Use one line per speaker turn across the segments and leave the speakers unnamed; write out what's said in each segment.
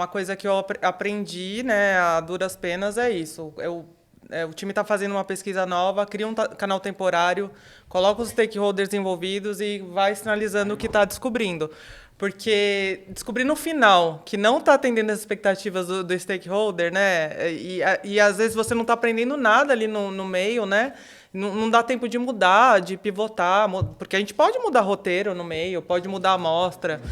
uma coisa que eu aprendi, né, a duras penas é isso. O time está fazendo uma pesquisa nova, cria um canal temporário, coloca os stakeholders envolvidos e vai sinalizando o que está descobrindo. Porque descobrir no final que não está atendendo as expectativas do stakeholder, né? E às vezes você não está aprendendo nada ali no meio, né? Não dá tempo de mudar, de pivotar, porque a gente pode mudar roteiro no meio, pode mudar a amostra.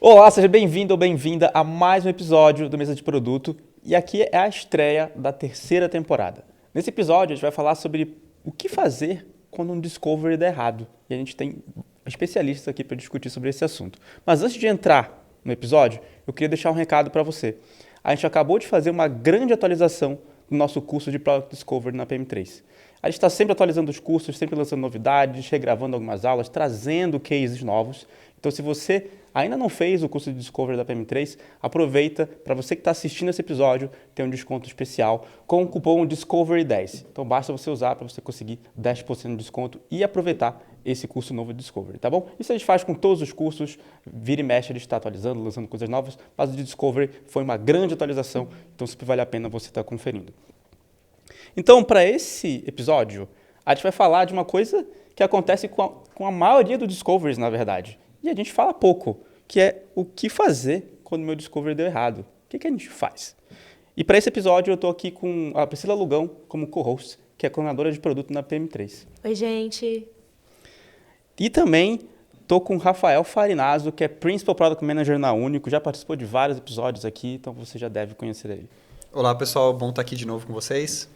Olá, seja bem-vindo ou bem-vinda a mais um episódio do Mesa de Produto. E aqui é a estreia da terceira temporada. Nesse episódio, a gente vai falar sobre o que fazer quando um discovery der errado. E a gente tem especialistas aqui para discutir sobre esse assunto. Mas antes de entrar no episódio, eu queria deixar um recado para você. A gente acabou de fazer uma grande atualização do nosso curso de Product Discovery na PM3. A gente está sempre atualizando os cursos, sempre lançando novidades, regravando algumas aulas, trazendo cases novos. Então, se você ainda não fez o curso de Discovery da PM3, aproveita para você que está assistindo esse episódio ter um desconto especial com o cupom Discovery10. Então, basta você usar para você conseguir 10% de desconto e aproveitar esse curso novo de Discovery, tá bom? Isso a gente faz com todos os cursos, vira e mexe, a gente está atualizando, lançando coisas novas, mas o de Discovery foi uma grande atualização, então sempre vale a pena você estar conferindo. Então, para esse episódio, a gente vai falar de uma coisa que acontece com a maioria dos discoveries, na verdade. E a gente fala pouco, que é o que fazer quando o meu discovery deu errado. O que a gente faz? E para esse episódio, eu estou aqui com a Priscila Lugão como co-host, que é coordenadora de produto na PM3.
Oi, gente.
E também estou com o Rafael Farinazzo, que é Principal Product Manager na Único, já participou de vários episódios aqui, então você já deve conhecer ele.
Olá, pessoal. Bom estar aqui de novo com vocês.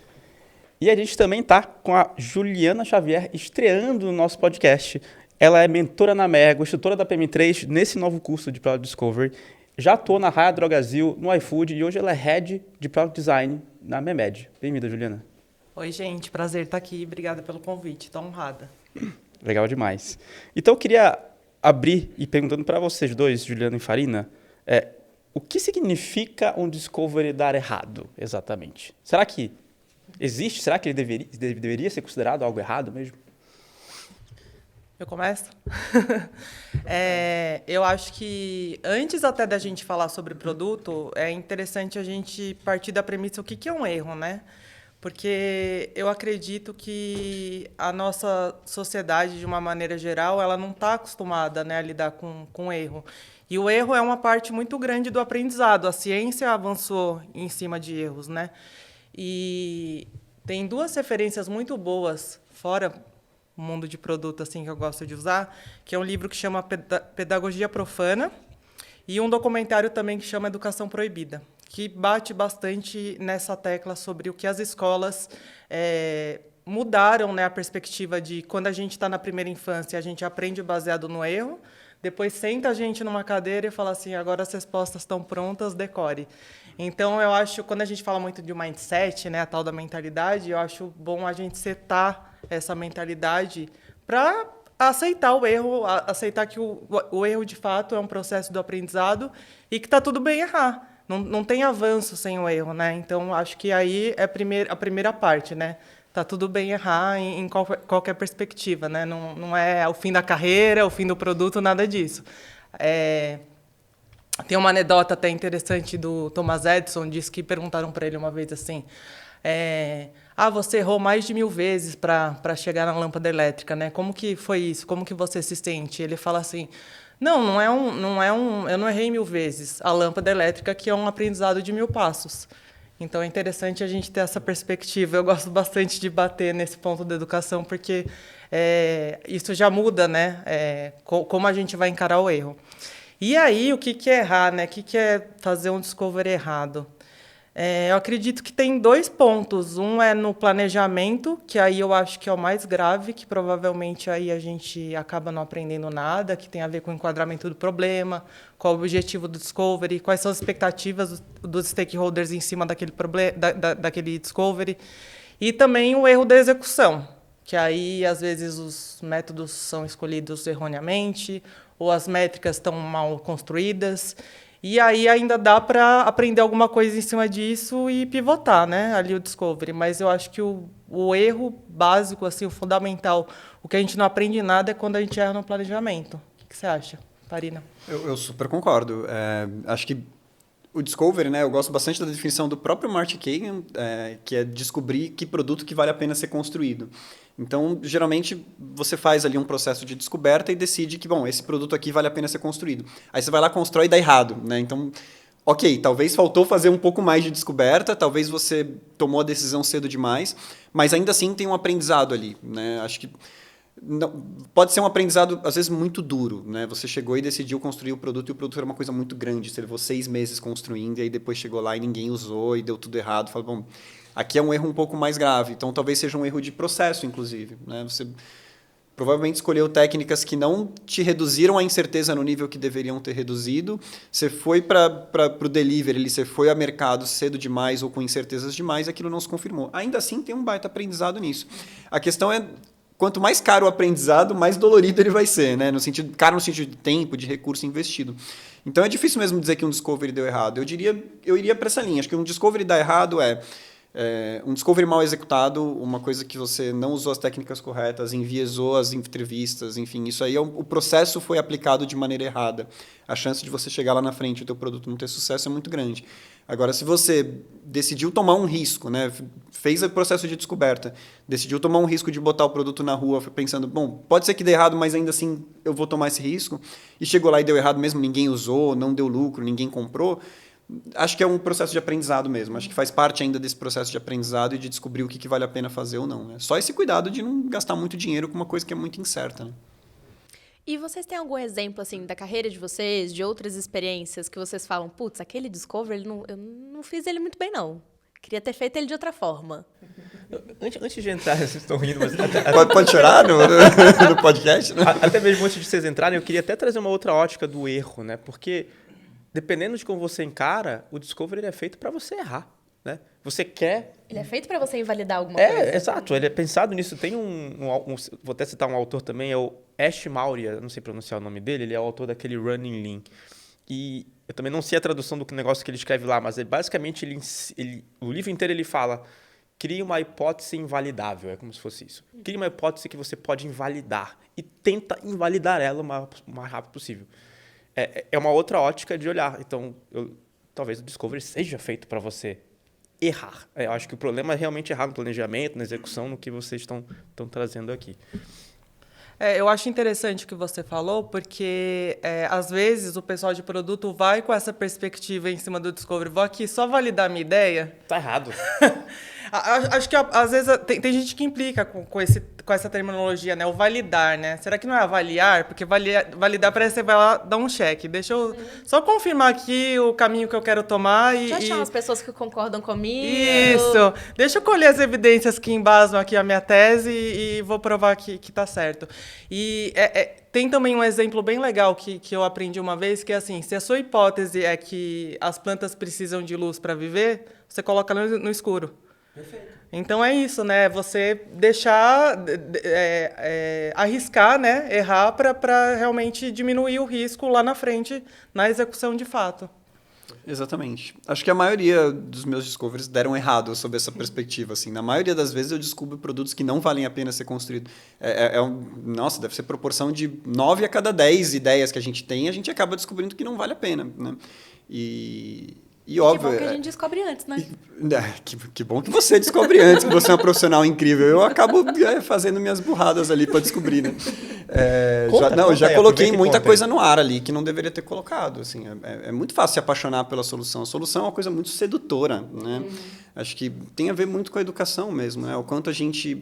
E a gente também está com a Juliana Xavier estreando no nosso podcast. Ela é mentora na Mergo, instrutora da PM3 nesse novo curso de Product Discovery. Já atuou na Raia Drogazil, no iFood e hoje ela é Head de Product Design na Memed. Bem-vinda, Juliana.
Oi, gente. Prazer estar aqui. Obrigada pelo convite. Estou honrada.
Legal demais. Então, eu queria abrir e perguntando para vocês dois, Juliana e Farina, o que significa um discovery dar errado, exatamente? Será que existe? Será que ele deveria ser considerado algo errado mesmo?
Eu começo? Eu acho que antes até da gente falar sobre produto, é interessante a gente partir da premissa o que é um erro, né? Porque eu acredito que a nossa sociedade, de uma maneira geral, ela não está acostumada, né, a lidar com erro. E o erro é uma parte muito grande do aprendizado. A ciência avançou em cima de erros, né? E tem duas referências muito boas, fora o mundo de produto assim que eu gosto de usar, que é um livro que chama Pedagogia Profana e um documentário também que chama Educação Proibida, que bate bastante nessa tecla sobre o que as escolas mudaram, né, a perspectiva de quando a gente está na primeira infância, a gente aprende baseado no erro, depois senta a gente numa cadeira e fala assim, agora as respostas estão prontas, decore. Então, eu acho, quando a gente fala muito de mindset, né, a tal da mentalidade, eu acho bom a gente setar essa mentalidade para aceitar o erro, aceitar que o erro, de fato, é um processo do aprendizado e que está tudo bem errar. Não tem avanço sem o erro, né? Então, acho que aí é a primeira parte, né? Está tudo bem errar em qualquer perspectiva, né? Não é o fim da carreira, o fim do produto, nada disso. Tem uma anedota até interessante do Thomas Edison, diz que perguntaram para ele uma vez assim, você errou mais de 1000 vezes para chegar na lâmpada elétrica, né? Como que foi isso? Como que você se sente? Ele fala assim, eu não errei 1000 vezes. A lâmpada elétrica que é um aprendizado de 1000 passos. Então, é interessante a gente ter essa perspectiva. Eu gosto bastante de bater nesse ponto da educação, porque isso já muda, né? Como a gente vai encarar o erro. E aí, o que é errar, né? O que é fazer um discovery errado? Eu acredito que tem 2 pontos. Um é no planejamento, que aí eu acho que é o mais grave, que provavelmente aí a gente acaba não aprendendo nada, que tem a ver com o enquadramento do problema, qual o objetivo do discovery, quais são as expectativas dos stakeholders em cima daquele discovery. E também o erro da execução, que aí, às vezes, os métodos são escolhidos erroneamente, ou as métricas estão mal construídas. E aí ainda dá para aprender alguma coisa em cima disso e pivotar, né, ali o discovery. Mas eu acho que o erro básico, assim, o fundamental, o que a gente não aprende nada é quando a gente erra no planejamento. O que você acha, Farina?
Eu super concordo. Acho que o discovery, né, eu gosto bastante da definição do próprio Martin Kagan, que é descobrir que produto que vale a pena ser construído. Então, geralmente, você faz ali um processo de descoberta e decide que, bom, esse produto aqui vale a pena ser construído. Aí você vai lá, constrói e dá errado, né? Então, ok, talvez faltou fazer um pouco mais de descoberta, talvez você tomou a decisão cedo demais, mas ainda assim tem um aprendizado ali, né? Acho que não, pode ser um aprendizado, às vezes, muito duro, né? Você chegou e decidiu construir o produto e o produto era uma coisa muito grande. Você levou 6 meses construindo e aí depois chegou lá e ninguém usou e deu tudo errado. Fala, bom, aqui é um erro um pouco mais grave. Então, talvez seja um erro de processo, inclusive, né? Você provavelmente escolheu técnicas que não te reduziram a incerteza no nível que deveriam ter reduzido. Você foi para o delivery, você foi a mercado cedo demais ou com incertezas demais e aquilo não se confirmou. Ainda assim, tem um baita aprendizado nisso. A questão é, quanto mais caro o aprendizado, mais dolorido ele vai ser, né? Caro no sentido de tempo, de recurso investido. Então, é difícil mesmo dizer que um discovery deu errado. Eu iria para essa linha. Acho que um discovery dar errado um discovery mal executado, uma coisa que você não usou as técnicas corretas, enviesou as entrevistas, enfim, isso aí, o processo foi aplicado de maneira errada. A chance de você chegar lá na frente e o teu produto não ter sucesso é muito grande. Agora, se você decidiu tomar um risco, né, fez o processo de descoberta, decidiu tomar um risco de botar o produto na rua, pensando, bom, pode ser que dê errado, mas ainda assim eu vou tomar esse risco, e chegou lá e deu errado mesmo, ninguém usou, não deu lucro, ninguém comprou, acho que é um processo de aprendizado mesmo. Acho que faz parte ainda desse processo de aprendizado e de descobrir o que vale a pena fazer ou não. Né? Só esse cuidado de não gastar muito dinheiro com uma coisa que é muito incerta. Né?
E vocês têm algum exemplo, assim, da carreira de vocês, de outras experiências que vocês falam, putz, aquele discovery, eu não fiz ele muito bem, não. Queria ter feito ele de outra forma.
Antes de entrar, vocês estão rindo, mas...
Pode chorar no podcast? Né?
Até mesmo antes de vocês entrarem, eu queria até trazer uma outra ótica do erro, né? Porque... dependendo de como você encara, o discovery ele é feito para você errar, né? Você quer...
Ele é feito para você invalidar alguma coisa.
Exato. Ele é pensado nisso. Tem vou até citar um autor também, é o Ash Maurya, não sei pronunciar o nome dele, ele é o autor daquele Running Lean. E eu também não sei a tradução do negócio que ele escreve lá, mas basicamente o livro inteiro ele fala, crie uma hipótese invalidável, é como se fosse isso. Crie uma hipótese que você pode invalidar e tenta invalidar ela o mais rápido possível. É uma outra ótica de olhar. Então, talvez o discovery seja feito para você errar. Eu acho que o problema é realmente errar no planejamento, na execução, no que vocês estão trazendo aqui.
Eu acho interessante o que você falou, porque às vezes o pessoal de produto vai com essa perspectiva em cima do discovery. Vou aqui só validar minha ideia.
Tá errado.
Acho que às vezes tem gente que implica com essa terminologia, né? O validar, né? Será que não é avaliar? Porque validar parece que você vai lá dar um cheque. Deixa eu só confirmar aqui o caminho que eu quero tomar e...
deixa eu achar umas pessoas que concordam comigo.
Isso. Deixa eu colher as evidências que embasam aqui a minha tese e vou provar que está certo. E tem também um exemplo bem legal que eu aprendi uma vez, que é assim, se a sua hipótese é que as plantas precisam de luz para viver, você coloca no escuro. Perfeito. Então é isso, né? Você deixar, arriscar, né? Errar para realmente diminuir o risco lá na frente, na execução de fato.
Exatamente. Acho que a maioria dos meus discoveries deram errado sob essa perspectiva. Assim. Na maioria das vezes eu descubro produtos que não valem a pena ser construídos. Nossa, deve ser proporção de 9 a cada 10 ideias que a gente acaba descobrindo que não vale a pena. Né? E óbvio,
que bom que a gente descobre antes, né?
Que bom que você descobre antes, que você é uma profissional incrível. Eu acabo fazendo minhas burradas ali para descobrir, né? Já coloquei muita coisa no ar ali que não deveria ter colocado. Assim, é muito fácil se apaixonar pela solução. A solução é uma coisa muito sedutora, né? Acho que tem a ver muito com a educação mesmo, né? O quanto a gente...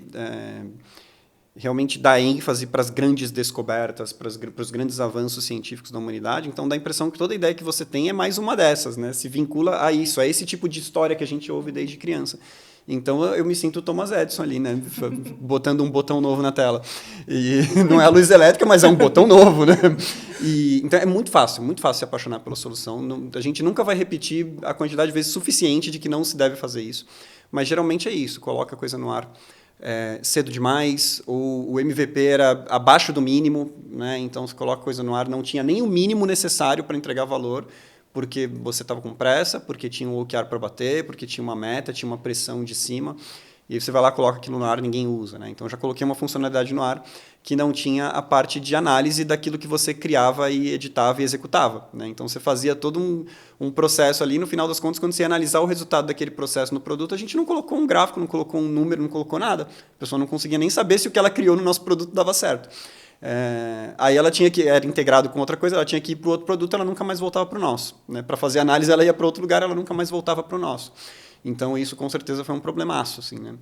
realmente dá ênfase para as grandes descobertas, para os grandes avanços científicos da humanidade. Então, dá a impressão que toda ideia que você tem é mais uma dessas, né? Se vincula a isso, a esse tipo de história que a gente ouve desde criança. Então, eu me sinto o Thomas Edison ali, né? Botando um botão novo na tela. E não é a luz elétrica, mas é um botão novo, né? Então, é muito fácil se apaixonar pela solução. A gente nunca vai repetir a quantidade de vezes suficiente de que não se deve fazer isso. Mas, geralmente, é isso. Coloca a coisa no ar. cedo demais, ou o MVP era abaixo do mínimo, né? Então você coloca coisa no ar, não tinha nem o mínimo necessário para entregar valor, porque você estava com pressa, porque tinha um OKR para bater, porque tinha uma meta, tinha uma pressão de cima, e aí você vai lá, coloca aquilo no ar e ninguém usa, né? Então eu já coloquei uma funcionalidade no ar que não tinha a parte de análise daquilo que você criava e editava e executava, né? Então você fazia todo um processo ali, no final das contas, quando você ia analisar o resultado daquele processo no produto, a gente não colocou um gráfico, não colocou um número, não colocou nada. A pessoa não conseguia nem saber se o que ela criou no nosso produto dava certo. Aí ela era integrado com outra coisa, ela tinha que ir para o outro produto, ela nunca mais voltava para o nosso, né? Para fazer análise, ela ia para outro lugar, ela nunca mais voltava para o nosso. Então, isso com certeza foi um problemaço, assim, né?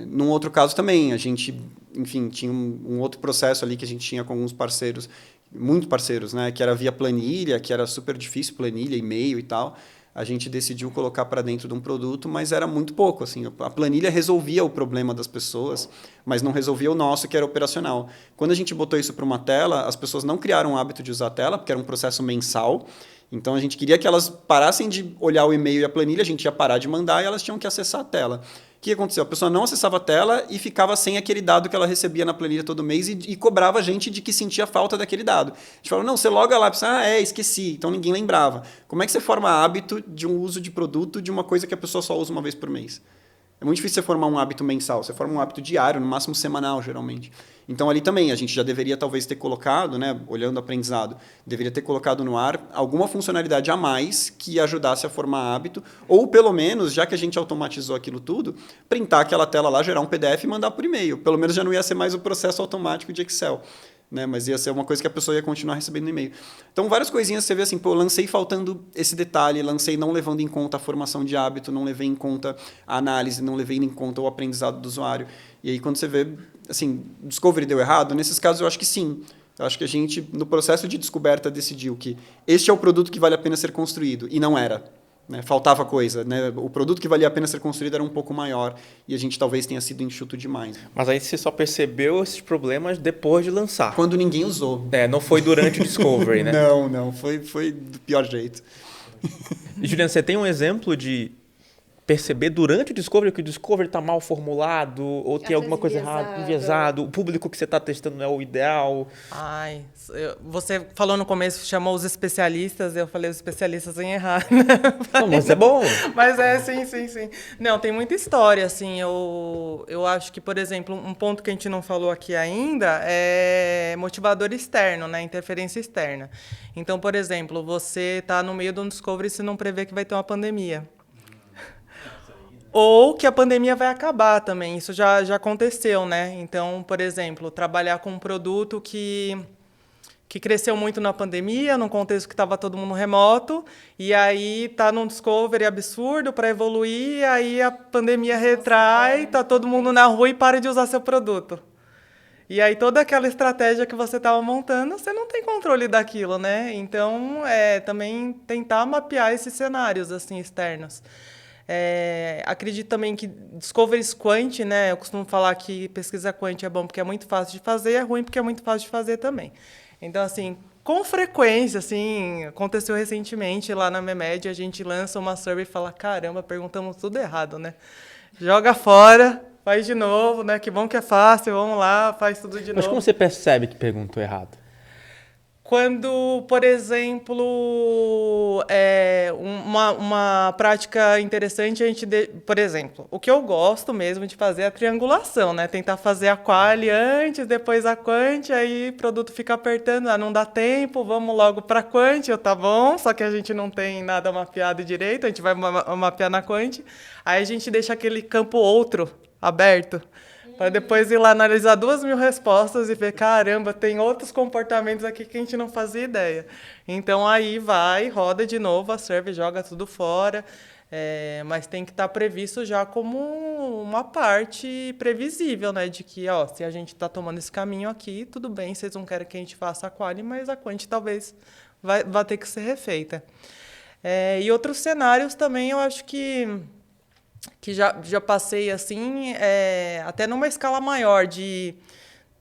Num outro caso também, a gente, enfim, tinha um outro processo ali que a gente tinha com alguns parceiros, muito parceiros, né? Que era via planilha, que era super difícil, planilha, e-mail e tal. A gente decidiu colocar para dentro de um produto, mas era muito pouco, assim. A planilha resolvia o problema das pessoas, mas não resolvia o nosso, que era operacional. Quando a gente botou isso para uma tela, as pessoas não criaram o hábito de usar a tela, porque era um processo mensal. Então, a gente queria que elas parassem de olhar o e-mail e a planilha, a gente ia parar de mandar e elas tinham que acessar a tela. O que aconteceu? A pessoa não acessava a tela e ficava sem aquele dado que ela recebia na planilha todo mês e cobrava a gente de que sentia falta daquele dado. A gente falou, não, você loga lá, pensa, esqueci, então ninguém lembrava. Como é que você forma hábito de um uso de produto de uma coisa que a pessoa só usa uma vez por mês? É muito difícil você formar um hábito mensal, você forma um hábito diário, no máximo semanal, geralmente. Então, ali também, a gente já deveria talvez ter colocado, né, olhando o aprendizado, deveria ter colocado no ar alguma funcionalidade a mais que ajudasse a formar hábito, ou pelo menos, já que a gente automatizou aquilo tudo, printar aquela tela lá, gerar um PDF e mandar por e-mail. Pelo menos já não ia ser mais o processo automático de Excel. Né, mas ia ser uma coisa que a pessoa ia continuar recebendo no e-mail. Então, várias coisinhas você vê assim, pô, lancei faltando esse detalhe, lancei não levando em conta a formação de hábito, não levei em conta a análise, não levei em conta o aprendizado do usuário. E aí, quando você vê, assim, o Discovery deu errado, nesses casos eu acho que sim. Eu acho que a gente, no processo de descoberta, decidiu que este é o produto que vale a pena ser construído, e não era. Né? Faltava coisa, né? O produto que valia a pena ser construído era um pouco maior e a gente talvez tenha sido enxuto demais.
Mas aí você só percebeu esses problemas depois de lançar.
Quando ninguém usou.
Não foi durante o Discovery, né?
Não. Foi do pior jeito.
E, Juliana, você tem um exemplo de perceber durante o Discovery que o Discovery está mal formulado ou tem alguma coisa errada, enviesado, o público que você está testando não é o ideal?
Você falou no começo, chamou os especialistas, eu falei os especialistas em errar.
Não, mas é bom.
Mas sim. Não, tem muita história, assim, eu acho que, por exemplo, um ponto que a gente não falou aqui ainda é motivador externo, né, interferência externa. Então, por exemplo, você está no meio de um Discovery e você não prevê que vai ter uma pandemia. Ou que a pandemia vai acabar também, isso já aconteceu, né? Então, por exemplo, trabalhar com um produto que cresceu muito na pandemia, num contexto que estava todo mundo remoto, e aí tá num Discovery absurdo para evoluir, e aí a pandemia retrai, tá todo mundo na rua e para de usar seu produto. E aí toda aquela estratégia que você estava montando, você não tem controle daquilo, né? Então, também tentar mapear esses cenários assim externos. Acredito também que Discovery Quant, né? Eu costumo falar que pesquisa Quant é bom porque é muito fácil de fazer, é ruim porque é muito fácil de fazer também. Então, assim, com frequência, assim, aconteceu recentemente lá na Memed, a gente lança uma survey e fala, caramba, perguntamos tudo errado, né? Joga fora, faz de novo, né? Que bom que é fácil, vamos lá, faz tudo de novo.
Mas como você percebe que perguntou errado?
Quando, por exemplo, uma prática interessante, por exemplo, o que eu gosto mesmo de fazer é a triangulação, né? Tentar fazer a quali antes, depois a quant, aí o produto fica apertando, não dá tempo, vamos logo para a quant, tá bom, só que a gente não tem nada mapeado direito, a gente vai mapear na quant, aí a gente deixa aquele campo outro aberto, para depois ir lá analisar 2.000 respostas e ver, caramba, tem outros comportamentos aqui que a gente não fazia ideia. Então, aí roda de novo a survey, joga tudo fora, mas tem que estar previsto já como uma parte previsível, né? De que, se a gente está tomando esse caminho aqui, tudo bem, vocês não querem que a gente faça a quali, mas a quant talvez vai ter que ser refeita. E outros cenários também, eu acho que já passei assim, até numa escala maior, de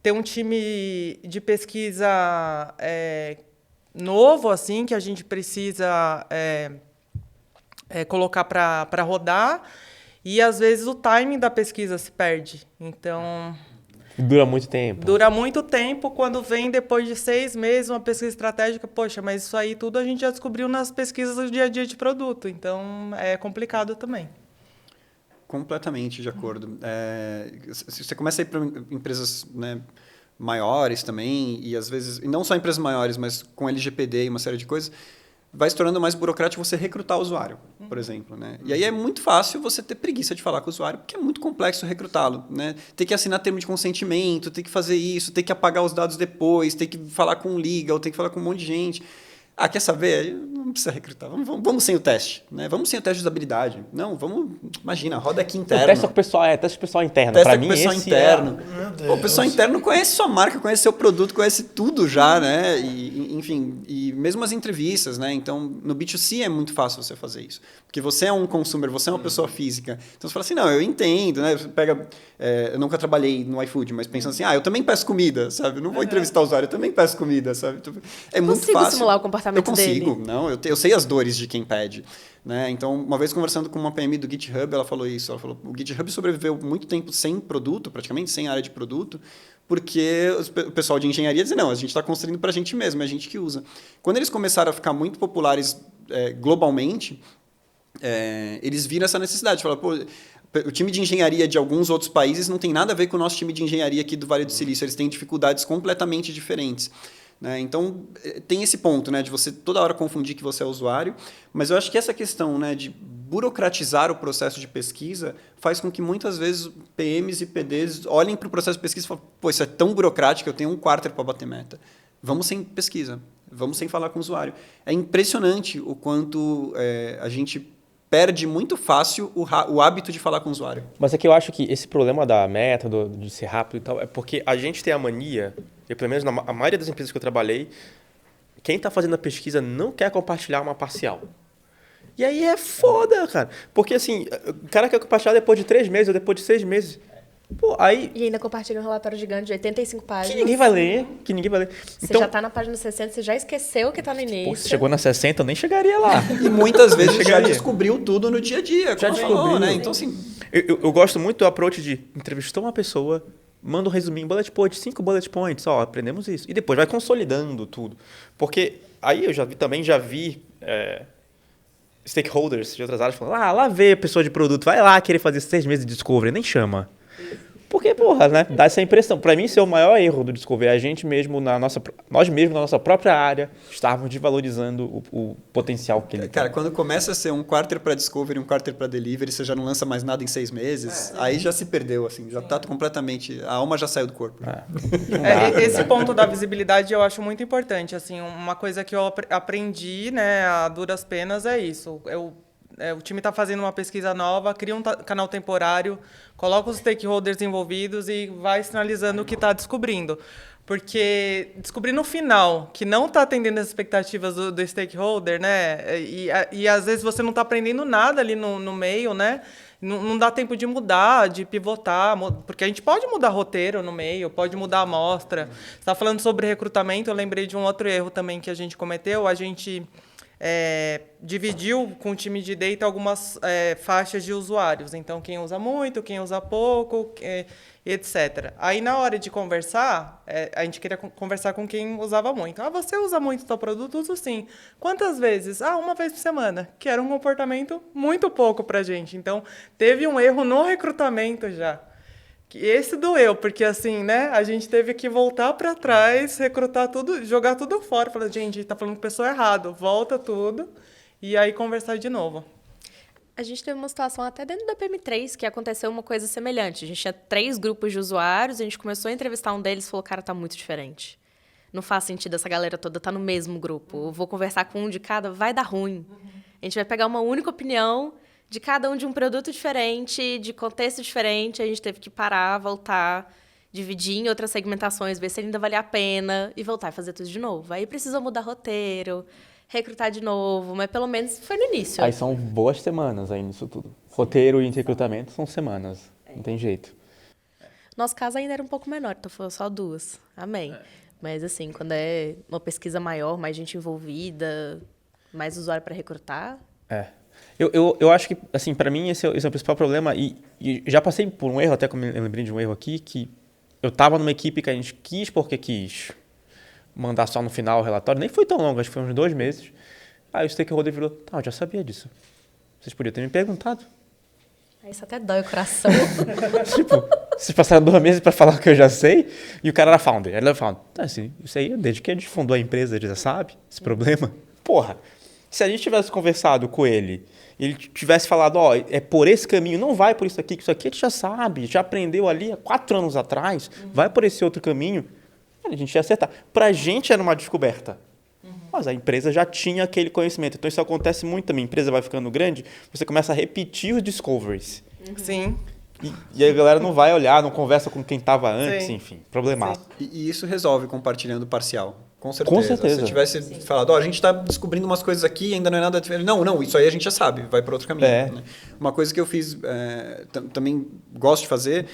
ter um time de pesquisa novo, assim, que a gente precisa colocar para rodar, E, às vezes, o timing da pesquisa se perde. Então,
Dura muito tempo.
dura muito tempo. Quando vem, depois de 6 meses, uma pesquisa estratégica, poxa, mas isso aí tudo a gente já descobriu nas pesquisas do dia a dia de produto. Então, é complicado também.
Completamente de acordo. Se você começa a ir para empresas, né, maiores também, e às vezes, e não só empresas maiores, mas com LGPD e uma série de coisas, vai se tornando mais burocrático você recrutar o usuário, por exemplo, né? E aí é muito fácil você ter preguiça de falar com o usuário, porque é muito complexo recrutá-lo, né? Ter que assinar termo de consentimento, ter que fazer isso, ter que apagar os dados depois, ter que falar com o legal, ter que falar com um monte de gente. Ah, quer saber? Não precisa recrutar. Vamos sem o teste, né? Vamos sem o teste de usabilidade. Não, vamos... Imagina, roda aqui interno.
Testa com o pessoal, testa com o pessoal interno.
Testa
Pra
com
mim,
o pessoal
esse
interno.
é...
O pessoal interno conhece sua marca, conhece seu produto, conhece tudo já, né? E, enfim, e mesmo as entrevistas, né? Então, no B2C é muito fácil você fazer isso. Porque você é um consumer, você é uma pessoa física. Então, você fala assim, não, eu entendo, né? Você pega... eu nunca trabalhei no iFood, mas pensando assim, eu também peço comida, sabe? Eu não vou entrevistar o usuário, eu também peço comida, sabe? Então, é muito fácil.
Consigo simular o comportamento dele.
Eu consigo, não, eu sei as dores de quem pede. Né? Então, uma vez conversando com uma PM do GitHub, ela falou isso. Ela falou, o GitHub sobreviveu muito tempo sem produto, praticamente sem área de produto, porque o pessoal de engenharia dizia, não, a gente está construindo para a gente mesmo, é a gente que usa. Quando eles começaram a ficar muito populares globalmente, eles viram essa necessidade. Falaram, pô, o time de engenharia de alguns outros países não tem nada a ver com o nosso time de engenharia aqui do Vale do Silício. Eles têm dificuldades completamente diferentes. Né? Então, tem esse ponto, né, de você toda hora confundir que você é usuário, mas eu acho que essa questão, né, de burocratizar o processo de pesquisa faz com que muitas vezes PMs e PDs olhem para o processo de pesquisa e falem, pô, isso é tão burocrático, eu tenho um quarter para bater meta. Vamos sem pesquisa, vamos sem falar com o usuário. É impressionante o quanto a gente perde muito fácil o hábito de falar com o usuário.
Mas é que eu acho que esse problema da meta, de ser rápido e tal, é porque a gente tem a mania, e pelo menos na maioria das empresas que eu trabalhei, quem está fazendo a pesquisa não quer compartilhar uma parcial. E aí é foda, cara. Porque assim, o cara quer compartilhar depois de 3 meses ou depois de 6 meses. Pô, aí...
E ainda compartilha um relatório gigante de 85 páginas.
Que ninguém vai ler,
Você
então,
já tá na página 60, você já esqueceu que tá no início.
pô, se chegou na 60, eu nem chegaria lá.
E muitas vezes já
chegaria.
descobriu tudo no dia a dia.
Já
como
descobriu.
falou, né? Então, assim...
Eu gosto muito do approach de entrevistar uma pessoa, manda um resuminho, bullet point, 5 bullet points, aprendemos isso. E depois vai consolidando tudo. Porque aí eu já vi stakeholders de outras áreas falando, lá vê a pessoa de produto, vai lá querer fazer 6 meses de discovery, nem chama. Porque, porra, né? Dá essa impressão. Para mim, esse é o maior erro do Discovery. A gente mesmo, nós mesmos, na nossa própria área, estarmos desvalorizando o potencial que ele tem.
Cara, quando começa a ser um quarter para Discovery e um quarter para Delivery, você já não lança mais nada em 6 meses, aí já se perdeu, assim. Já tá completamente... A alma já saiu do corpo.
Esse ponto da visibilidade eu acho muito importante. Assim, uma coisa que eu aprendi, né, a duras penas é isso. O time está fazendo uma pesquisa nova, cria um canal temporário, coloca os stakeholders envolvidos e vai sinalizando o que está descobrindo. Porque descobrir no final que não está atendendo as expectativas do stakeholder, né? E às vezes você não está aprendendo nada ali no meio, né? Não dá tempo de mudar, de pivotar, porque a gente pode mudar roteiro no meio, pode mudar a amostra. Você está falando sobre recrutamento, eu lembrei de um outro erro também que a gente cometeu. A gente... dividiu com o time de data algumas faixas de usuários. Então, quem usa muito, quem usa pouco, etc. Aí, na hora de conversar, a gente queria conversar com quem usava muito. Você usa muito o seu produto? Uso sim. Quantas vezes? 1 vez por semana, que era um comportamento muito pouco para a gente. Então, teve um erro no recrutamento já. Esse doeu, porque assim, né, a gente teve que voltar para trás, recrutar tudo, jogar tudo fora. Falar, gente, tá falando com a pessoa errada, volta tudo e aí conversar de novo.
A gente teve uma situação até dentro da PM3 que aconteceu uma coisa semelhante. A gente tinha 3 grupos de usuários, a gente começou a entrevistar um deles e falou, cara, tá muito diferente. Não faz sentido essa galera toda tá no mesmo grupo. Eu vou conversar com um de cada, vai dar ruim. A gente vai pegar uma única opinião de cada um de um produto diferente, de contexto diferente, a gente teve que parar, voltar, dividir em outras segmentações, ver se ainda valia a pena e voltar e fazer tudo de novo. Aí precisou mudar roteiro, recrutar de novo, mas pelo menos foi no início.
Aí são boas semanas aí nisso tudo. Roteiro e recrutamento são semanas, não tem jeito.
Nosso caso ainda era um pouco menor, então foi só 2. Amém. Mas assim, quando é uma pesquisa maior, mais gente envolvida, mais usuário para recrutar...
Eu acho que, assim, para mim esse é o principal problema e já passei por um erro, até como eu lembrei de um erro aqui, que eu estava numa equipe que a gente quis porque quis mandar só no final o relatório, nem foi tão longo, acho que foi uns 2 meses. Aí o stakeholder virou, tá, eu já sabia disso. Vocês podiam ter me perguntado.
Aí isso até dói o coração.
Tipo, vocês passaram 2 meses para falar o que eu já sei e o cara era founder. Ele era founder. Tá, assim, isso aí, desde que a gente fundou a empresa, ele já sabe esse problema. Porra, se a gente tivesse conversado com ele, ele tivesse falado, ó, é por esse caminho, não vai por isso aqui, que isso aqui a gente já sabe, já aprendeu ali há 4 anos atrás, vai por esse outro caminho, a gente ia acertar. Pra gente era uma descoberta. Mas a empresa já tinha aquele conhecimento. Então isso acontece muito também. A empresa vai ficando grande, você começa a repetir os discoveries.
Sim.
E a galera não vai olhar, não conversa com quem estava antes,
Sim.
enfim, problemático.
E isso resolve compartilhando parcial. Com certeza.
Com certeza.
Se tivesse falado, ó, a gente está descobrindo umas coisas aqui, ainda não é nada diferente. Não, isso aí a gente já sabe, vai para outro caminho.
É.
Né? Uma coisa que eu fiz, também gosto de fazer,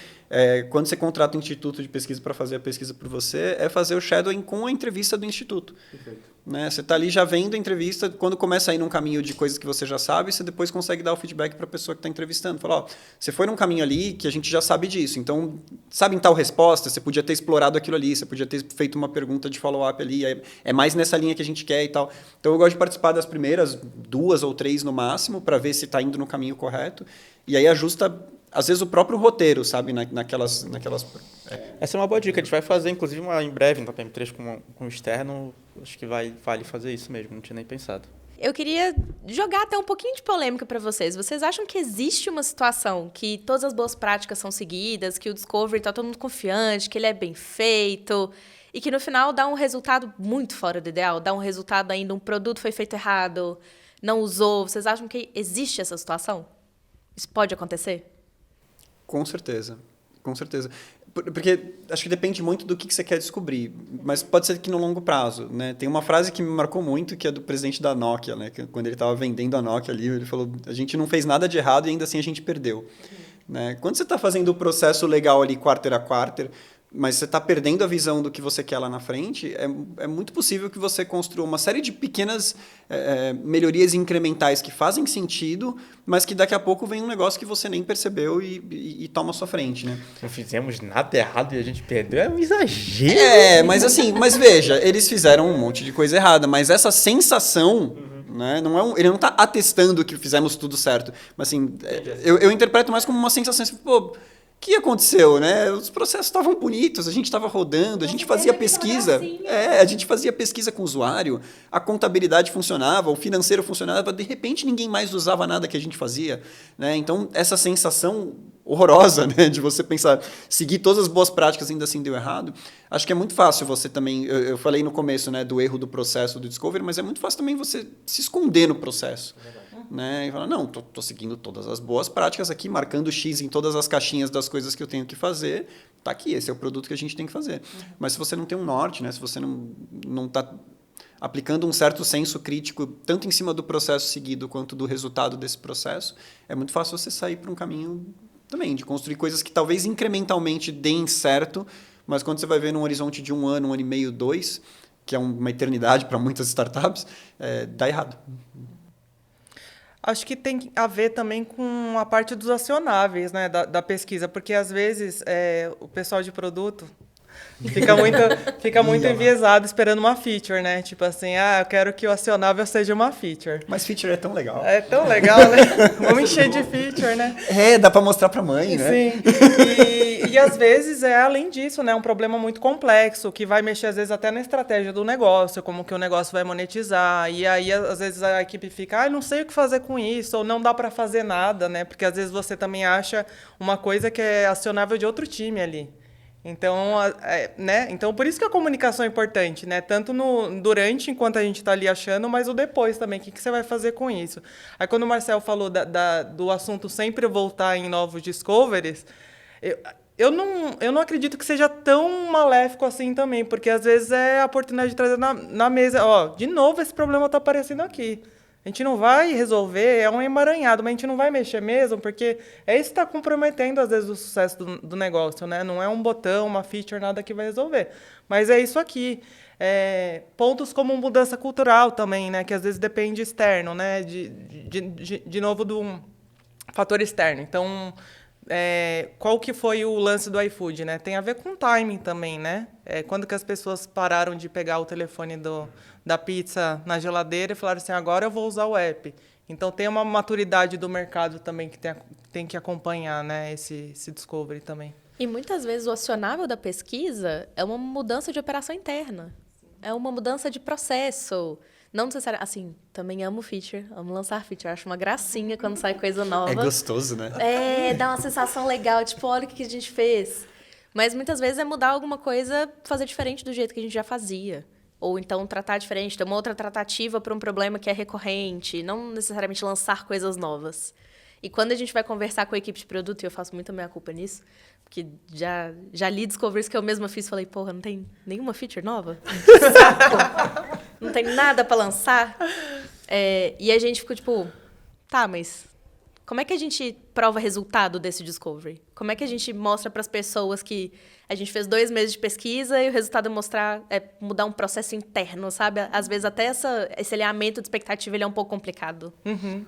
quando você contrata um instituto de pesquisa para fazer a pesquisa por você, é fazer o shadowing com a entrevista do instituto. Perfeito. Né? Você está ali já vendo a entrevista, quando começa a ir num caminho de coisas que você já sabe, você depois consegue dar o feedback para a pessoa que está entrevistando. Fala, ó, você foi num caminho ali que a gente já sabe disso, então, sabe em tal resposta, você podia ter explorado aquilo ali, você podia ter feito uma pergunta de follow-up ali, é mais nessa linha que a gente quer e tal. Então, eu gosto de participar das primeiras 2 ou 3 no máximo, para ver se está indo no caminho correto, e aí ajusta, às vezes, o próprio roteiro, sabe, naquelas...
Essa é uma boa dica. A gente vai fazer, inclusive, em breve, no PM3 com o externo. Acho que vale fazer isso mesmo, não tinha nem pensado.
Eu queria jogar até um pouquinho de polêmica para vocês. Vocês acham que existe uma situação que todas as boas práticas são seguidas, que o Discovery está todo mundo confiante, que ele é bem feito e que no final dá um resultado muito fora do ideal? Dá um resultado ainda, um produto foi feito errado, não usou. Vocês acham que existe essa situação? Isso pode acontecer?
Com certeza. Com certeza. Porque acho que depende muito do que você quer descobrir, mas pode ser que no longo prazo, né? Tem uma frase que me marcou muito, que é do presidente da Nokia, né? Que quando ele estava vendendo a Nokia ali, ele falou, a gente não fez nada de errado e ainda assim a gente perdeu. Né? Quando você está fazendo o processo legal ali, quarter a quarter, mas você está perdendo a visão do que você quer lá na frente, é muito possível que você construa uma série de pequenas melhorias incrementais que fazem sentido, mas que daqui a pouco vem um negócio que você nem percebeu e toma a sua frente, né?
Não fizemos nada errado e a gente perdeu, é um exagero.
Mas assim, veja, eles fizeram um monte de coisa errada, mas essa sensação... Né? Ele não está atestando que fizemos tudo certo, mas assim, eu interpreto mais como uma sensação assim, pô, o que aconteceu, né? Os processos estavam bonitos, a gente estava rodando, a gente fazia pesquisa. A gente fazia pesquisa com o usuário, a contabilidade funcionava, o financeiro funcionava, de repente ninguém mais usava nada que a gente fazia. Né? Então, essa sensação horrorosa, né? De você pensar, seguir todas as boas práticas ainda assim deu errado. Acho que é muito fácil você também, eu falei no começo, né, do erro do processo do Discovery, mas é muito fácil também você se esconder no processo. Né? E falar, não, tô seguindo todas as boas práticas aqui, marcando X em todas as caixinhas das coisas que eu tenho que fazer, tá aqui, esse é o produto que a gente tem que fazer. Mas se você não tem um norte, né? Se você não está aplicando um certo senso crítico, tanto em cima do processo seguido quanto do resultado desse processo, é muito fácil você sair para um caminho também, de construir coisas que talvez incrementalmente deem certo, mas quando você vai ver num horizonte de 1 ano, 1 ano e meio, 2, que é uma eternidade para muitas startups, dá errado.
Acho que tem a ver também com a parte dos acionáveis, né, da pesquisa, porque às vezes o pessoal de produto fica muito enviesado esperando uma feature, né? Tipo assim, eu quero que o acionável seja uma feature.
Mas feature é tão legal.
É tão legal, né? Vamos encher de feature, né?
Dá para mostrar para a mãe, né?
Sim. E às vezes além disso, né, um problema muito complexo, que vai mexer às vezes até na estratégia do negócio, como que o negócio vai monetizar. E aí às vezes a equipe fica, não sei o que fazer com isso, ou não dá para fazer nada, né? Porque às vezes você também acha uma coisa que é acionável de outro time ali. Então, né? Então, por isso que a comunicação é importante, né? Tanto durante, enquanto a gente está ali achando, mas o depois também. O que você vai fazer com isso? Aí, quando o Marcel falou do assunto sempre voltar em novos discoveries, eu não acredito que seja tão maléfico assim também, porque às vezes é a oportunidade de trazer na mesa, de novo esse problema está aparecendo aqui. A gente não vai resolver, é um emaranhado, mas a gente não vai mexer mesmo, porque é isso que está comprometendo, às vezes, o sucesso do negócio, né? Não é um botão, uma feature, nada que vai resolver. Mas é isso aqui. Pontos como mudança cultural também, né? Que às vezes depende externo, né? De novo, do fator externo. Então, qual que foi o lance do iFood, né? Tem a ver com timing também, né? Quando que as pessoas pararam de pegar o telefone da pizza na geladeira e falaram assim, agora eu vou usar o app. Então, tem uma maturidade do mercado também que tem que acompanhar, né? Esse discovery também.
E muitas vezes o acionável da pesquisa é uma mudança de operação interna. É uma mudança de processo. Não necessariamente... Assim, também amo feature, amo lançar feature. Acho uma gracinha quando sai coisa nova.
É gostoso, né?
Dá uma sensação legal. Tipo, olha o que a gente fez. Mas muitas vezes é mudar alguma coisa, fazer diferente do jeito que a gente já fazia. Ou então tratar diferente, ter uma outra tratativa para um problema que é recorrente. Não necessariamente lançar coisas novas. E quando a gente vai conversar com a equipe de produto, e eu faço muito a minha culpa nisso, porque já li discoveries que eu mesma fiz, falei, porra, não tem nenhuma feature nova? Saco! Não tem nada para lançar? E a gente ficou tipo, tá, mas como é que a gente prova resultado desse discovery? Como é que a gente mostra para as pessoas que a gente fez 2 meses de pesquisa e o resultado é mudar um processo interno, sabe? Às vezes até esse alinhamento de expectativa ele é um pouco complicado.
Uhum.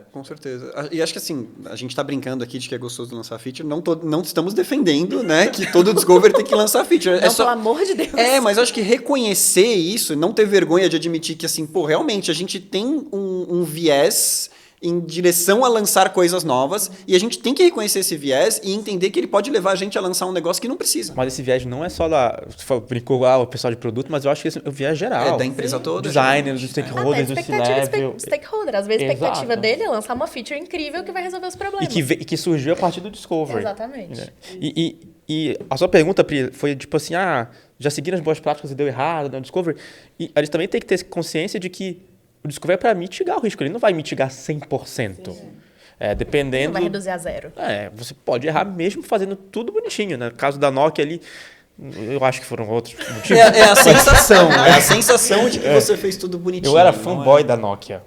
Com certeza. E acho que assim, a gente está brincando aqui de que é gostoso lançar feature, não estamos defendendo, né, que todo discovery tem que lançar feature.
Não, pelo amor de Deus.
Mas acho que reconhecer isso, não ter vergonha de admitir que assim, pô, realmente a gente tem um viés em direção a lançar coisas novas e a gente tem que reconhecer esse viés e entender que ele pode levar a gente a lançar um negócio que não precisa.
Mas esse viés não é só você brincou o pessoal de produto, mas eu acho que esse é o viés geral.
Da empresa toda.
Designers, dos stakeholders, do C-level.
Stakeholder. Às vezes a expectativa dele é lançar uma feature incrível que vai resolver os problemas.
E que surgiu a partir do discovery.
Exatamente.
Né? E a sua pergunta, Pri, foi tipo assim, já seguiram as boas práticas e deu errado no discovery? E a gente também tem que ter consciência de que o discovery é para mitigar o risco, ele não vai mitigar 100%. Sim. Dependendo...
Não vai reduzir a 0.
Você pode errar mesmo fazendo tudo bonitinho. Né? No caso da Nokia ali, eu acho que foram outros motivos.
É a sensação. É a sensação de que você fez tudo bonitinho.
Eu era fanboy da Nokia.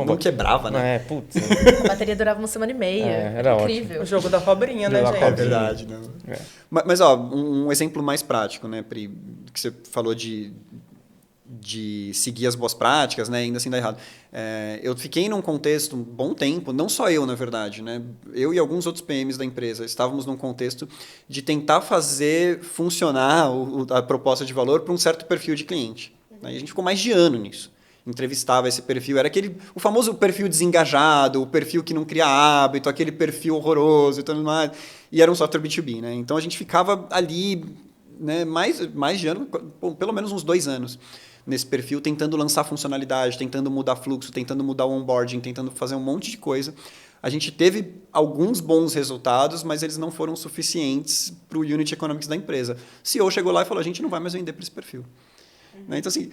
Não quebrava, né?
Putz.
A bateria durava 1 semana e meia.
Era
incrível.
Ótimo.
O jogo da cobrinha, né, gente?
É verdade. Não. Mas um exemplo mais prático, né, Pri, que você falou de seguir as boas práticas, né, ainda assim dá errado. Eu fiquei num contexto um bom tempo, não só eu, na verdade, né, eu e alguns outros PMs da empresa, estávamos num contexto de tentar fazer funcionar a proposta de valor para um certo perfil de cliente. Né, e a gente ficou mais de ano nisso. Entrevistava esse perfil, era o famoso perfil desengajado, o perfil que não cria hábito, aquele perfil horroroso e tudo mais. E era um software B2B, né? Então a gente ficava ali, né, mais de ano, pelo menos uns 2 anos, nesse perfil, tentando lançar funcionalidade, tentando mudar fluxo, tentando mudar o onboarding, tentando fazer um monte de coisa. A gente teve alguns bons resultados, mas eles não foram suficientes para o Unit Economics da empresa. O CEO chegou lá e falou, a gente não vai mais vender para esse perfil. Né? Então, assim,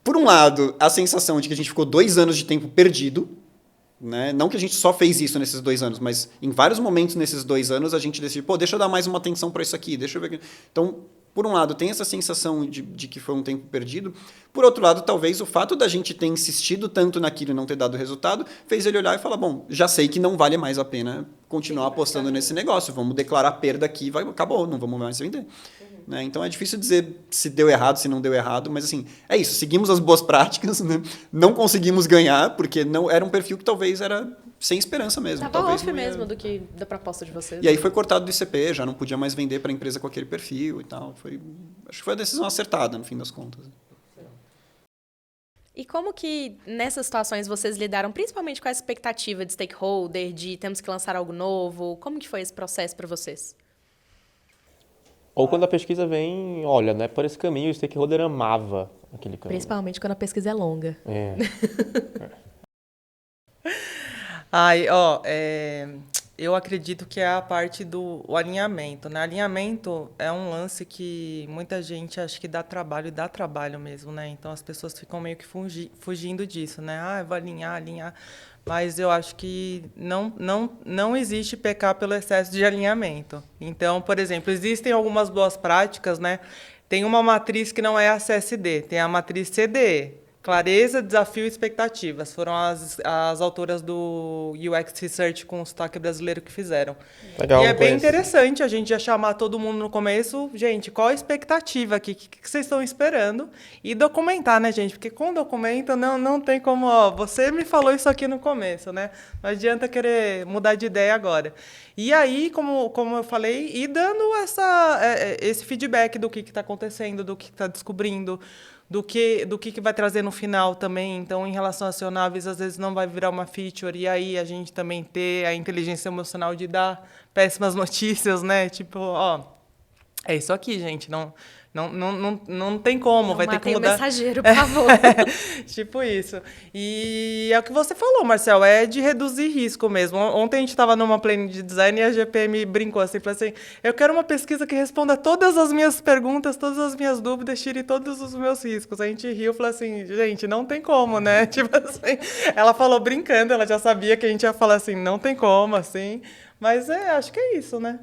por um lado, a sensação de que a gente ficou 2 anos de tempo perdido, né? Não que a gente só fez isso nesses 2 anos, mas em vários momentos nesses 2 anos a gente decidiu, deixa eu dar mais uma atenção para isso aqui, deixa eu ver aqui. Então, por um lado, tem essa sensação de que foi um tempo perdido. Por outro lado, talvez o fato da gente ter insistido tanto naquilo e não ter dado resultado, fez ele olhar e falar, bom, já sei que não vale mais a pena continuar apostando nesse negócio, vamos declarar perda aqui, acabou, não vamos mais vender. Né? Então, é difícil dizer se deu errado, se não deu errado, mas assim, é isso, seguimos as boas práticas, né? Não conseguimos ganhar, porque não era um perfil que talvez era sem esperança mesmo.
Tava
talvez
off mesmo da proposta de vocês.
E aí foi cortado do ICP, já não podia mais vender para a empresa com aquele perfil e tal. Acho que foi a decisão acertada, no fim das contas.
E como que, nessas situações, vocês lidaram principalmente com a expectativa de stakeholder, de temos que lançar algo novo? Como que foi esse processo para vocês?
Ou quando a pesquisa vem, olha, não é por esse caminho, o stakeholder amava aquele caminho.
Principalmente quando a pesquisa é longa.
Eu acredito que é a parte do alinhamento, né? Alinhamento é um lance que muita gente acha que dá trabalho mesmo, né? Então as pessoas ficam meio que fugindo disso, né? Eu vou alinhar. Mas eu acho que não existe pecar pelo excesso de alinhamento. Então, por exemplo, existem algumas boas práticas, né? Tem uma matriz que não é a CSD, tem a matriz CDE. Clareza, desafio e expectativas. Foram as autoras do UX Research com o sotaque brasileiro que fizeram.
Legal,
E é
não
bem
conheço.
interessante a gente já chamar todo mundo no começo. Gente, qual a expectativa aqui? O que vocês estão esperando? E documentar, né, gente? Porque com documento não tem como... Ó, você me falou isso aqui no começo, né? Não adianta querer mudar de ideia agora. E aí, como eu falei, ir dando esse feedback do que está acontecendo, do que está descobrindo, do que vai trazer no final também. Então, em relação a acionáveis, às vezes não vai virar uma feature, e aí a gente também ter a inteligência emocional de dar péssimas notícias, né? Tipo, ó, é isso aqui, gente, não tem como,
Não
vai ter que
matem o
mudar.
mensageiro, por favor.
Tipo isso. E é o que você falou, Marcel, é de reduzir risco mesmo. Ontem a gente estava numa planning de design e a GPM brincou assim, falou assim, eu quero uma pesquisa que responda todas as minhas perguntas, todas as minhas dúvidas, tire todos os meus riscos. A gente riu e falou assim, gente, não tem como, né? Tipo assim, ela falou brincando, ela já sabia que a gente ia falar assim, não tem como, assim. Mas acho que é isso, né?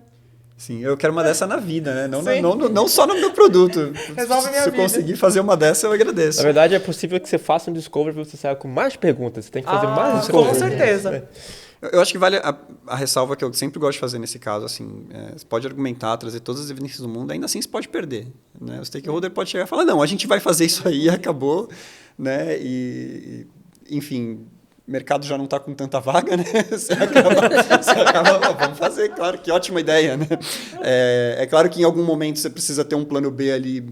Sim, eu quero uma dessa na vida, né?
Sim.
Não só no meu produto.
Resolve minha
Se eu
vida.
conseguir fazer uma dessa, eu agradeço.
Na verdade, é possível que você faça um discovery e você saia com mais perguntas. Você tem que fazer mais
com
discovery.
certeza.
Eu acho que vale a ressalva que eu sempre gosto de fazer nesse caso, assim, você pode argumentar, trazer todas as evidências do mundo, ainda assim você pode perder, né? O stakeholder pode chegar e falar, não, a gente vai fazer isso aí e acabou, né? Enfim, o mercado já não está com tanta vaga, né? Você acaba, vamos fazer, claro, que ótima ideia, né? É claro que em algum momento você precisa ter um plano B ali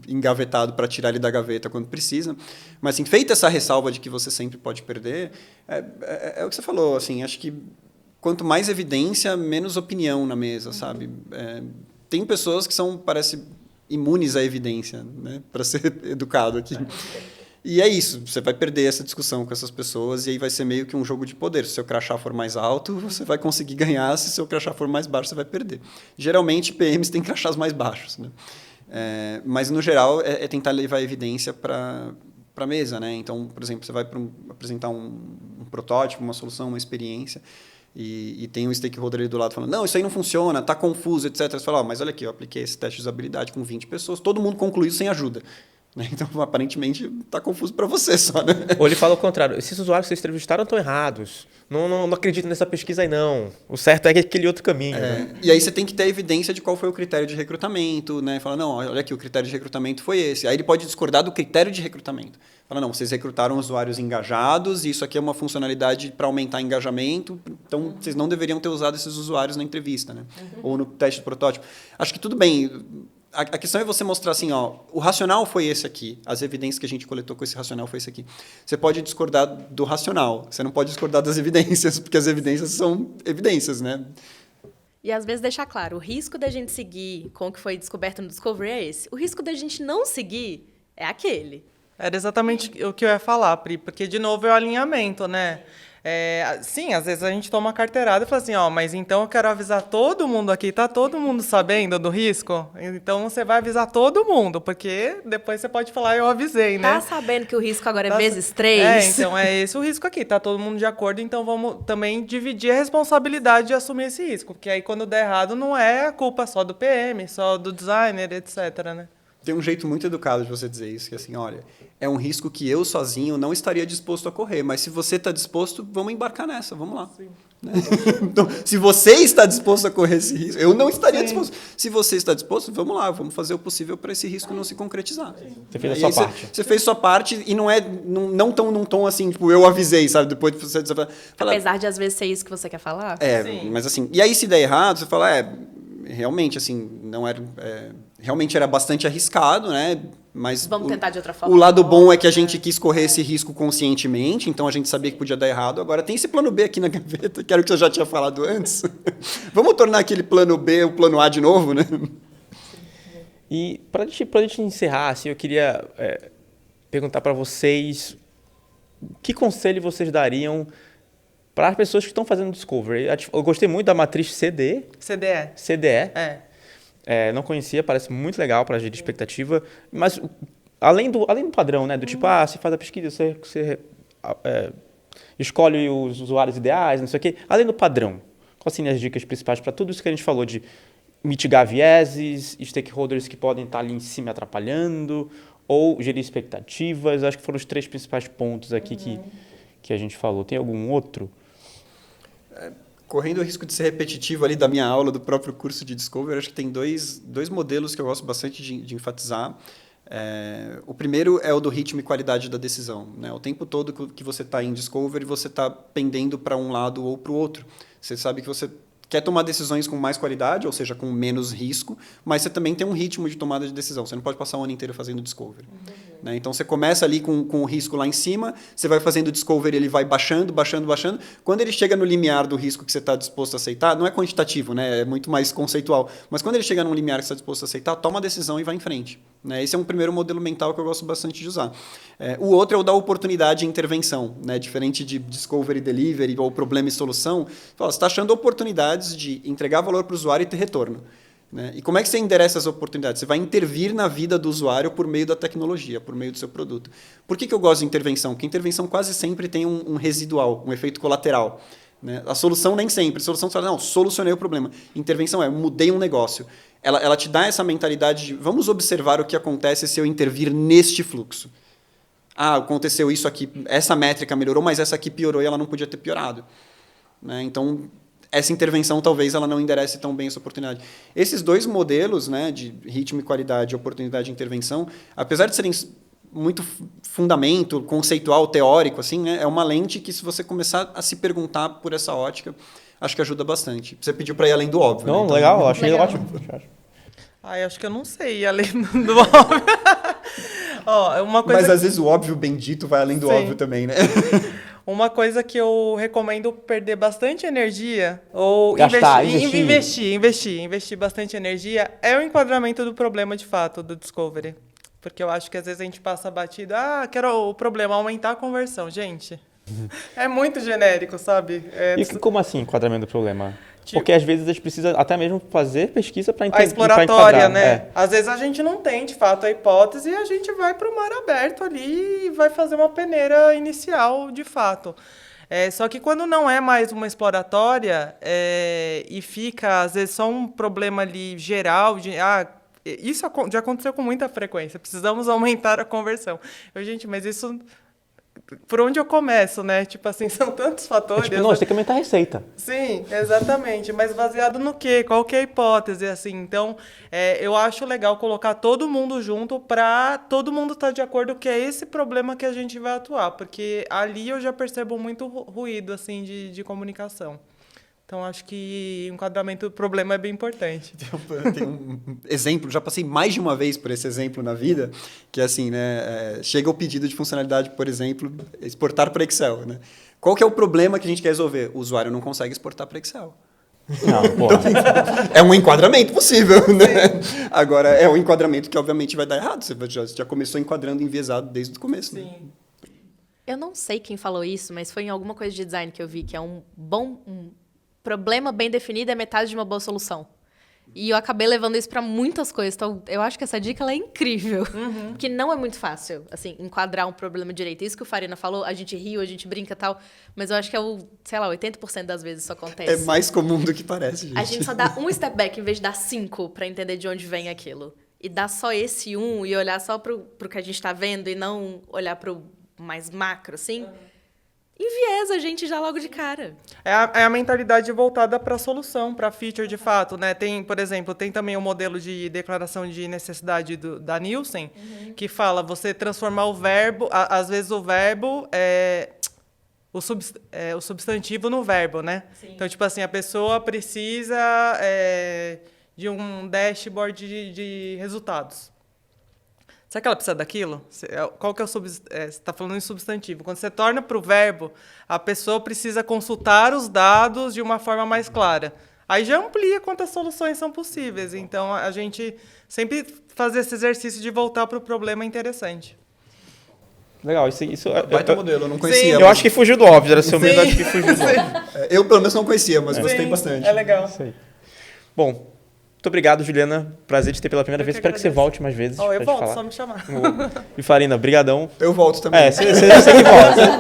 engavetado para tirar ele da gaveta quando precisa, mas assim, feita essa ressalva de que você sempre pode perder, é o que você falou, assim, acho que quanto mais evidência, menos opinião na mesa, sabe? Tem pessoas que parece, imunes à evidência, né? Para ser educado aqui. E é isso, você vai perder essa discussão com essas pessoas e aí vai ser meio que um jogo de poder. Se o seu crachá for mais alto, você vai conseguir ganhar, se o seu crachá for mais baixo, você vai perder. Geralmente, PMs têm crachás mais baixos, né? Mas, no geral, é tentar levar a evidência para a mesa, né? Então, por exemplo, você vai apresentar um protótipo, uma solução, uma experiência, e tem um stakeholder ali do lado falando, não, isso aí não funciona, está confuso, etc. Você fala, mas olha aqui, eu apliquei esse teste de usabilidade com 20 pessoas, todo mundo concluiu sem ajuda. Então, aparentemente, está confuso para você só, né?
Ou ele fala o contrário. Esses usuários que vocês entrevistaram estão errados. Não acredito nessa pesquisa aí, não. O certo é aquele outro caminho. Né?
E aí você tem que ter evidência de qual foi o critério de recrutamento, né? Fala, não, olha aqui, o critério de recrutamento foi esse. Aí ele pode discordar do critério de recrutamento. Fala, não, vocês recrutaram usuários engajados e isso aqui é uma funcionalidade para aumentar engajamento, então vocês não deveriam ter usado esses usuários na entrevista, né? Ou no teste de protótipo. Acho que tudo bem. A questão é você mostrar assim, ó, o racional foi esse aqui, as evidências que a gente coletou com esse racional foi esse aqui. Você pode discordar do racional, você não pode discordar das evidências, porque as evidências são evidências, né?
E às vezes deixar claro, o risco da gente seguir com o que foi descoberto no Discovery é esse. O risco da gente não seguir é aquele.
Era exatamente o que eu ia falar, Pri, porque, de novo, é o alinhamento, né? Sim, às vezes a gente toma uma carteirada e fala assim, ó, mas então eu quero avisar todo mundo aqui, tá todo mundo sabendo do risco? Então você vai avisar todo mundo, porque depois você pode falar, eu avisei, né?
Tá sabendo que o risco agora é vezes 3?
Então é esse o risco aqui, tá todo mundo de acordo, então vamos também dividir a responsabilidade de assumir esse risco, porque aí quando der errado não é a culpa só do PM, só do designer, etc, né?
Tem um jeito muito educado de você dizer isso, que é assim, olha, é um risco que eu sozinho não estaria disposto a correr, mas se você está disposto, vamos embarcar nessa, vamos lá. Né? Então, se você está disposto a correr esse risco, eu não estaria disposto. Se você está disposto, vamos lá, vamos fazer o possível para esse risco não se concretizar.
Você fez a sua parte.
Você fez sua parte e não é não tão num tom assim, tipo, eu avisei, sabe? Depois você fala,
Apesar de às vezes ser isso que você quer falar.
Sim.
mas assim, e aí se der errado, você fala, realmente, assim, não era... realmente era bastante arriscado, né? Mas
Vamos tentar de outra forma.
O lado bom é que a gente quis correr esse risco conscientemente, então a gente sabia que podia dar errado. Agora tem esse plano B aqui na gaveta, que era o que eu já tinha falado antes. Vamos tornar aquele plano B o plano A de novo, né?
E para a gente encerrar, assim, eu queria perguntar para vocês que conselho vocês dariam para as pessoas que estão fazendo Discovery. Eu gostei muito da matriz CDE.
CDE.
Não conhecia, parece muito legal para gerir expectativa, mas além do padrão, né? Do tipo, você faz a pesquisa, você escolhe os usuários ideais, não sei o quê. Além do padrão, quais seriam as dicas principais para tudo isso que a gente falou de mitigar vieses, stakeholders que podem estar ali em cima atrapalhando, ou gerir expectativas? Acho que foram os 3 principais pontos aqui que a gente falou. Tem algum outro?
Correndo o risco de ser repetitivo ali da minha aula, do próprio curso de Discovery, acho que tem dois modelos que eu gosto bastante de enfatizar. O primeiro é o do ritmo e qualidade da decisão, né? O tempo todo que você está em Discovery, você está pendendo para um lado ou para o outro. Você sabe que você quer tomar decisões com mais qualidade, ou seja, com menos risco, mas você também tem um ritmo de tomada de decisão. Você não pode passar o ano inteiro fazendo Discovery. Né? Então, você começa ali com o risco lá em cima, você vai fazendo Discovery, ele vai baixando. Quando ele chega no limiar do risco que você está disposto a aceitar, não é quantitativo, né? É muito mais conceitual, mas quando ele chega num limiar que você está disposto a aceitar, toma a decisão e vai em frente. Né? Esse é um primeiro modelo mental que eu gosto bastante de usar. O outro é o da oportunidade e intervenção. Né? Diferente de Discovery, Delivery ou problema e solução, você está achando oportunidades de entregar valor para o usuário e ter retorno. Né? E como é que você endereça essas oportunidades? Você vai intervir na vida do usuário por meio da tecnologia, por meio do seu produto. Por que eu gosto de intervenção? Porque intervenção quase sempre tem um residual, um efeito colateral. Né? A solução nem sempre. A solução você fala, não, solucionei o problema. Intervenção mudei um negócio. Ela te dá essa mentalidade de vamos observar o que acontece se eu intervir neste fluxo. Aconteceu isso aqui, essa métrica melhorou, mas essa aqui piorou e ela não podia ter piorado. Né? Então, essa intervenção talvez ela não enderece tão bem essa oportunidade. Esses 2 modelos, né, de ritmo e qualidade, oportunidade e intervenção, apesar de serem muito fundamento, conceitual, teórico, assim, né, é uma lente que se você começar a se perguntar por essa ótica, acho que ajuda bastante. Você pediu para ir além do óbvio.
Não,
né? Então,
legal, eu achei ótimo.
Acho que eu não sei, além do óbvio. Uma coisa...
Mas às vezes o óbvio bendito vai além do óbvio também, né?
Uma coisa que eu recomendo perder bastante energia ou investir bastante energia é o enquadramento do problema de fato do Discovery. Porque eu acho que às vezes a gente passa batido, quero o problema, aumentar a conversão. Gente, é muito genérico, sabe?
E como assim enquadramento do problema? Porque às vezes a gente precisa até mesmo fazer pesquisa para entender.
A exploratória, né? Às vezes a gente não tem, de fato, a hipótese e a gente vai para o mar aberto ali e vai fazer uma peneira inicial, de fato. Só que quando não é mais uma exploratória e fica, às vezes, só um problema ali geral, isso já aconteceu com muita frequência, precisamos aumentar a conversão. Gente, mas isso... Por onde eu começo, né? Tipo assim, são tantos fatores.
Não, você tem que aumentar a receita.
Sim, exatamente. Mas baseado no quê? Qual que é a hipótese? Assim, então, eu acho legal colocar todo mundo junto para todo mundo estar de acordo que é esse problema que a gente vai atuar. Porque ali eu já percebo muito ruído assim, de comunicação. Então, acho que o enquadramento do problema é bem importante.
Tem um exemplo, já passei mais de uma vez por esse exemplo na vida, que é assim, né, chega o pedido de funcionalidade, por exemplo, exportar para Excel. Né? Qual que é o problema que a gente quer resolver? O usuário não consegue exportar para Excel.
Não,
então, é um enquadramento possível, né? Agora, é um enquadramento que, obviamente, vai dar errado. Você já começou enquadrando enviesado desde o começo.
Sim.
Né?
Eu não sei quem falou isso, mas foi em alguma coisa de design que eu vi, que é um problema bem definido é metade de uma boa solução. E eu acabei levando isso para muitas coisas. Então, eu acho que essa dica ela é incrível. Porque não é muito fácil, assim, enquadrar um problema direito. Isso que o Farina falou, a gente riu, a gente brinca e tal. Mas eu acho que 80% das vezes isso acontece.
É mais comum do que parece, gente.
A gente só dá um step back em vez de dar 5 para entender de onde vem aquilo. E dar só esse e olhar só pro que a gente tá vendo e não olhar pro mais macro, assim... enviesa a gente já logo de cara.
É a mentalidade voltada para a solução, para a feature de fato, né? Tem, por exemplo, tem também o modelo de declaração de necessidade da Nielsen, que fala você transformar o verbo, às vezes o verbo o substantivo no verbo, né? Sim. Então, tipo assim, a pessoa precisa de um dashboard de resultados. Será que ela precisa daquilo? Qual que é o você está falando em substantivo. Quando você torna para o verbo, a pessoa precisa consultar os dados de uma forma mais clara. Aí já amplia quantas soluções são possíveis. Então, a gente sempre fazer esse exercício de voltar para o problema é interessante.
Legal, isso
baita modelo, eu não conhecia.
Eu acho que fugiu do óbvio, era seu medo, acho que fugiu do óbvio.
Eu, pelo menos, não conhecia, mas gostei bastante.
É legal.
Isso aí. Bom, muito obrigado, Juliana. Prazer te ter pela primeira vez. Espero que você volte mais vezes.
Eu volto,
falar.
só me chamar.
E Farina, brigadão.
Eu volto também.
Você que volta.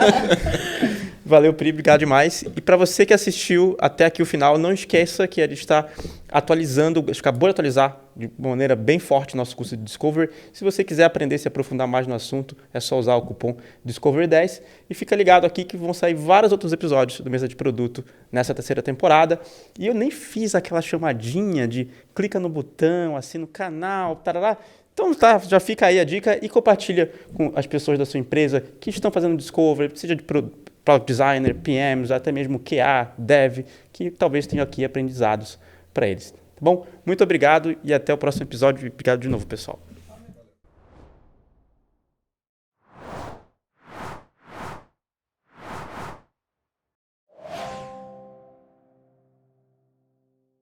Valeu, Pri, obrigado demais. E para você que assistiu até aqui o final, não esqueça que a gente está atualizando, a gente acabou de atualizar de maneira bem forte o nosso curso de Discovery. Se você quiser aprender e se aprofundar mais no assunto, é só usar o cupom Discovery10. E fica ligado aqui que vão sair vários outros episódios do Mesa de Produto nessa terceira temporada. E eu nem fiz aquela chamadinha de clica no botão, assina o canal, tarará. Então tá, já fica aí a dica e compartilha com as pessoas da sua empresa que estão fazendo Discovery, seja de Product Designer, PMs, até mesmo QA, Dev, que talvez tenham aqui aprendizados para eles. Tá bom? Muito obrigado e até o próximo episódio. Obrigado de novo, pessoal.